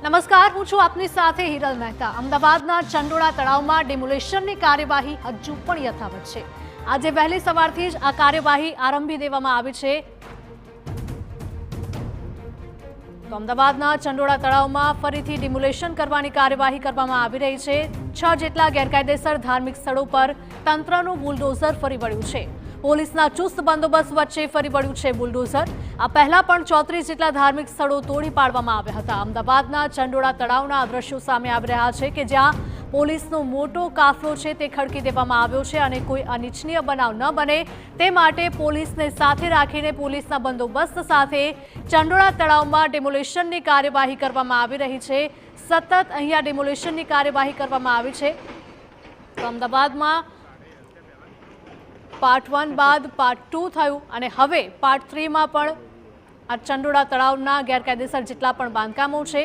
નમસ્કાર, હું છું આપની સાથે હિરલ મહેતા। અમદાવાદના ચંડોળા તળાવમાં ડિમોલેશનની કાર્યવાહી હજુ પણ યથાવત છે। આજે વહેલી સવારથી જ આ કાર્યવાહી આરંભી દેવામાં આવી છે। તો અમદાવાદના ચંડોળા તળાવમાં ફરીથી ડિમોલેશન કરવાની કાર્યવાહી કરવામાં આવી રહી છે। 6 જેટલા ગેરકાયદેસર ધાર્મિક સ્થળો પર તંત્રનું બુલડોઝર ફરી વળ્યું છે। પોલીસના ચુસ્ત બંદોબસ્ત વચ્ચે ફરી વળ્યું છે બુલડોઝર। આ પહેલા પણ 34 જેટલા ધાર્મિક સ્થળો તોડી પાડવામાં આવ્યા હતા। અમદાવાદના ચંડોળા તળાવના આ દ્રશ્યો સામે આવી રહ્યા છે કે જ્યાં પોલીસનો મોટો કાફલો છે તે ખડકી દેવામાં આવ્યો છે અને કોઈ અનિચ્છનીય બનાવ ન બને તે માટે પોલીસને સાથે રાખીને પોલીસના બંદોબસ્ત સાથે ચંડોળા તળાવમાં ડિમોલેશનની કાર્યવાહી કરવામાં આવી રહી છે। સતત અહીંયા ડિમોલેશનની કાર્યવાહી કરવામાં આવી છે। તો અમદાવાદમાં પાર્ટ 1 બાદ પાર્ટ 2 થયું અને હવે પાર્ટ 3 માં પણ આ ચંડોળા તળાવના ગેરકાયદેસર જેટલા પણ બાંધકામો છે,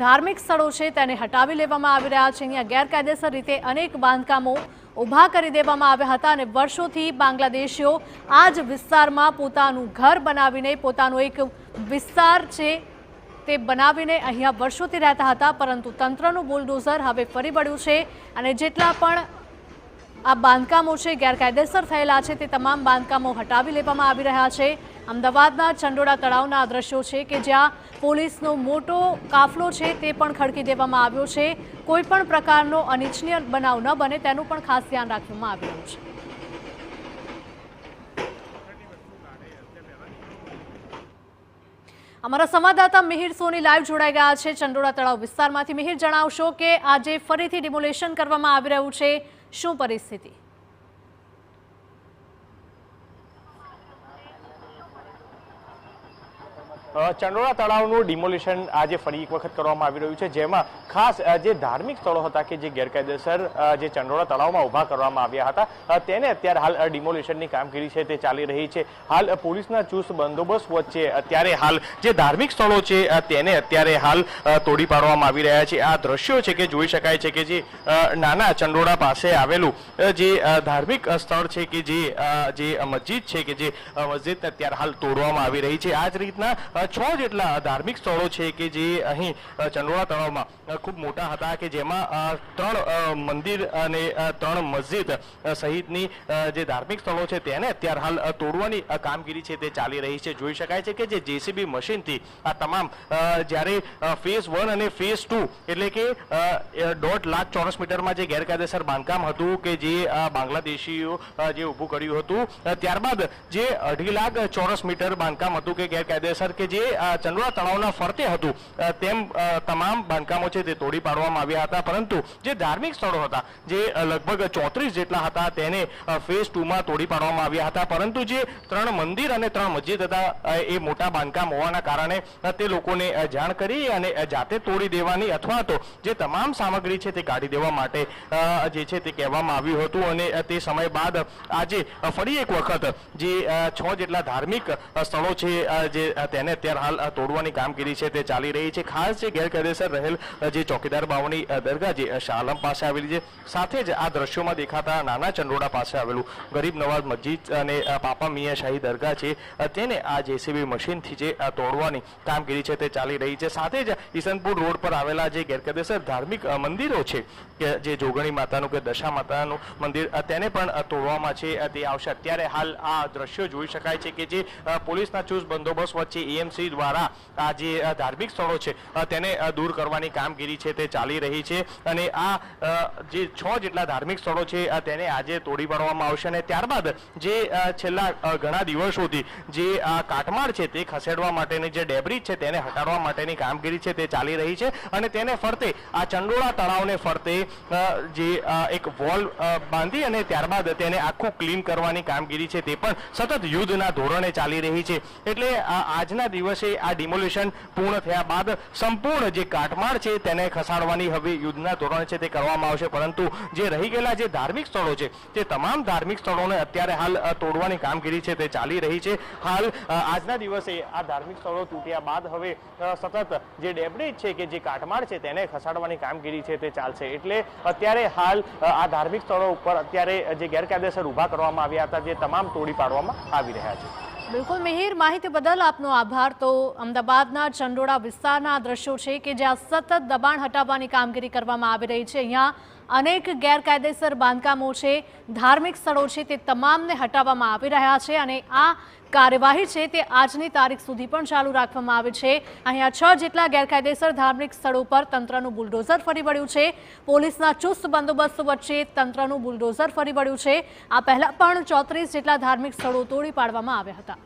ધાર્મિક સ્થળો છે તેને હટાવી લેવામાં આવી રહ્યા છે। અહીંયા ગેરકાયદેસર રીતે અનેક બાંધકામો ઊભા કરી દેવામાં આવ્યા હતા અને વર્ષોથી બાંગ્લાદેશીઓ આ જ વિસ્તારમાં પોતાનું ઘર બનાવીને પોતાનો એક વિસ્તાર છે તે બનાવીને અહીંયા વર્ષોથી રહેતા હતા, પરંતુ તંત્રનું બુલડોઝર હવે ફરી વળ્યું છે અને જેટલા પણ આ બાંધકામો છે ગેરકાયદેસર થયેલા છે તે તમામ બાંધકામો હટાવી લેવામાં આવી રહ્યા છે। અમદાવાદના ચંડોળા તળાવના આ દ્રશ્યો છે કે જ્યાં પોલીસનો મોટો કાફલો છે તે પણ ખડકી દેવામાં આવ્યો છે। કોઈ પણ પ્રકારનો અનિચ્છનીય બનાવ ન બને તેનું પણ ખાસ ધ્યાન રાખવામાં આવી રહ્યું છે। અમારા સંવાદદાતા મિહિર સોની લાઈવ જોડાઈ ગયા છે ચંડોળા તળાવ વિસ્તારમાંથી। મિહિર, જણાવશો કે આજે ફરીથી ડિમોલેશન કરવામાં આવી રહ્યું છે, શું પરિસ્થિતિ? ચંડોળા તળાવનું ડિમોલિશન આજે ફરી એક વખત કરવામાં આવી રહ્યું છે, જેમાં ખાસ જે ધાર્મિક સ્થળો હતા કે જે ગેરકાયદેસર જે ચંડોળા તળાવમાં ઊભા કરવામાં આવ્યા હતા તેને અત્યારે હાલ ડિમોલિશનની કામગીરી છે તે ચાલી રહી છે। હાલ પોલીસના ચુસ્ત બંદોબસ્ત વચ્ચે અત્યારે હાલ જે ધાર્મિક સ્થળો છે તેને અત્યારે હાલ તોડી પાડવામાં આવી રહ્યા છે। આ દ્રશ્યો છે કે જોઈ શકાય છે કે જે નાના ચંડોળા પાસે આવેલું જે ધાર્મિક સ્થળ છે કે જે મસ્જિદ છે કે જે મસ્જિદ અત્યારે હાલ તોડવામાં આવી રહી છે। આ જ રીતના 6 જેટલા ધાર્મિક સ્થળો છે કે જે અહીં ચંડોળા તળાવમાં ખૂબ મોટા હતા કે જેમાં 3 મંદિર અને 3 મસ્જિદ સહિતની જે ધાર્મિક સ્થળો છે તેને અત્યારે હાલ તોડવાની કામગીરી છે તે ચાલી રહી છે। જોઈ શકાય છે કે જે જેસીબી મશીનથી આ તમામ જ્યારે ફેઝ 1 અને ફેઝ 2 એટલે કે 1.5 લાખ ચોરસ મીટરમાં જે ગેરકાયદેસર બાંધકામ હતું કે જે બાંગ્લાદેશીઓ જે ઊભું કર્યું હતું, ત્યારબાદ જે 2.5 લાખ ચોરસ મીટર બાંધકામ હતું કે ગેરકાયદેસર કે જે ચંડોળા તળાવના ફરતે હતું તેમ તમામ બાંધકામો છે તે તોડી પાડવામાં આવ્યા હતા, પરંતુ જે ધાર્મિક સ્થળો હતા જે લગભગ 34 જેટલા હતા તેને ફેઝ 2 માં તોડી પાડવામાં આવ્યા હતા, પરંતુ જે 3 મંદિર અને 3 મસ્જિદ હતા એ મોટા બાંધકામ હોવાના કારણે તે લોકોને જાણ કરી અને જાતે તોડી દેવાની અથવા તો જે તમામ સામગ્રી છે તે કાઢી દેવા માટે જે છે તે કહેવામાં આવ્યું હતું અને તે સમય બાદ આજે ફરી એક વખત જે 6 જેટલા ધાર્મિક સ્થળો છે જે તેને અત્યારે હાલ તોડવાની કામગીરી છે તે ચાલી રહી છે। ખાસ જે ગેરકાયદેસર રહેલ જે ચોકીદાર બાવની દરગાહ જે શાહ આલમ પાસે આવેલી છે, સાથે જ આ દ્રશ્યોમાં દેખાતા નાના ચંડોળા પાસે આવેલું ગરીબ નવાઝ મસ્જિદ અને પાપા મિયા શાહી દરગાહ છે તેને આ જેસીબી મશીનથી જે તોડવાની કામગીરી છે તે ચાલી રહી છે। સાથે જ ઈસનપુર રોડ પર આવેલા જે ગેરકાયદેસર ધાર્મિક મંદિરો છે કે જે જોગણી માતાનું કે દશા માતાનું મંદિર તેને પણ તોડવામાં છે તે આવશે। અત્યારે હાલ આ દ્રશ્યો જોઈ શકાય છે કે જે પોલીસના ચુસ્ત બંદોબસ્ત વચ્ચે એએમસી દ્વારા આ જે ધાર્મિક સ્થળો છે તેને દૂર કરવાની કામગીરી છે તે ચાલી રહી છે અને આ જે 6 જેટલા ધાર્મિક સ્થળો છે તેને આજે તોડી પાડવામાં આવશે અને ત્યારબાદ જે છેલ્લા ઘણા દિવસોથી જે કાટમાળ છે તે ખસેડવા માટેની જે ડેબ્રીજ છે તેને હટાડવા માટેની કામગીરી છે તે ચાલી રહી છે અને તેને ફરતે આ ચંડોળા તળાવને ફરતે જે એક વોલ બાંધી અને ત્યારબાદ તેને આખું ક્લીન કરવાની કામગીરી છે તે પણ સતત યુદ્ધના ધોરણે ચાલી રહી છે। એટલે આજના દિવસે આ ડિમોલિશન પૂર્ણ થયા બાદ સંપૂર્ણ જે કાટમાળ છે તેને ખસાડવાની હવે યુદ્ધના ધોરણે છે તે કરવામાં આવશે, પરંતુ જે રહી ગયેલા જે ધાર્મિક સ્થળો છે તે તમામ ધાર્મિક સ્થળોને અત્યારે હાલ તોડવાની કામગીરી છે તે ચાલી રહી છે। હાલ આજના દિવસે આ ધાર્મિક સ્થળો તૂટ્યા બાદ હવે સતત જે ડેબ્રીજ છે કે જે કાટમાળ છે તેને ખસાડવાની કામગીરી છે તે ચાલશે। એટલે અત્યારે હાલ આ ધાર્મિક સ્થળો ઉપર અત્યારે જે ગેરકાયદેસર ઊભા કરવામાં આવ્યા હતા જે તમામ તોડી પાડવામાં આવી રહ્યા છે। બિલકુલ મિહિર, માહિતી બદલ આપનો આભાર. તો અમદાવાદના ચંડોળા વિસ્તારના દ્રશ્યો છે કે જ્યાં સતત દબાણ હટાવવાની કામગીરી કરવામાં આવી રહી છે. અહીંયા અનેક ગેરકાયદેસર બાંધકામો છે, ધાર્મિક સ્થળો છે, તે તમામને હટાવવામાં આવી રહ્યા છે અને આ કાર્યવાહી છે તે આજની તારીખ સુધી પણ ચાલુ રાખવામાં આવી છે. અહીંયા 6 જેટલા ગેરકાયદેસર ધાર્મિક સ્થળો પર તંત્રનું બુલડોઝર ફરી વળ્યું છે. પોલીસના ચુસ્ત બંદોબસ્ત વચ્ચે તંત્રનું બુલડોઝર ફરી વળ્યું છે. આ પહેલા પણ 34 જેટલા ધાર્મિક સ્થળો તોડી પાડવામાં આવ્યા હતા.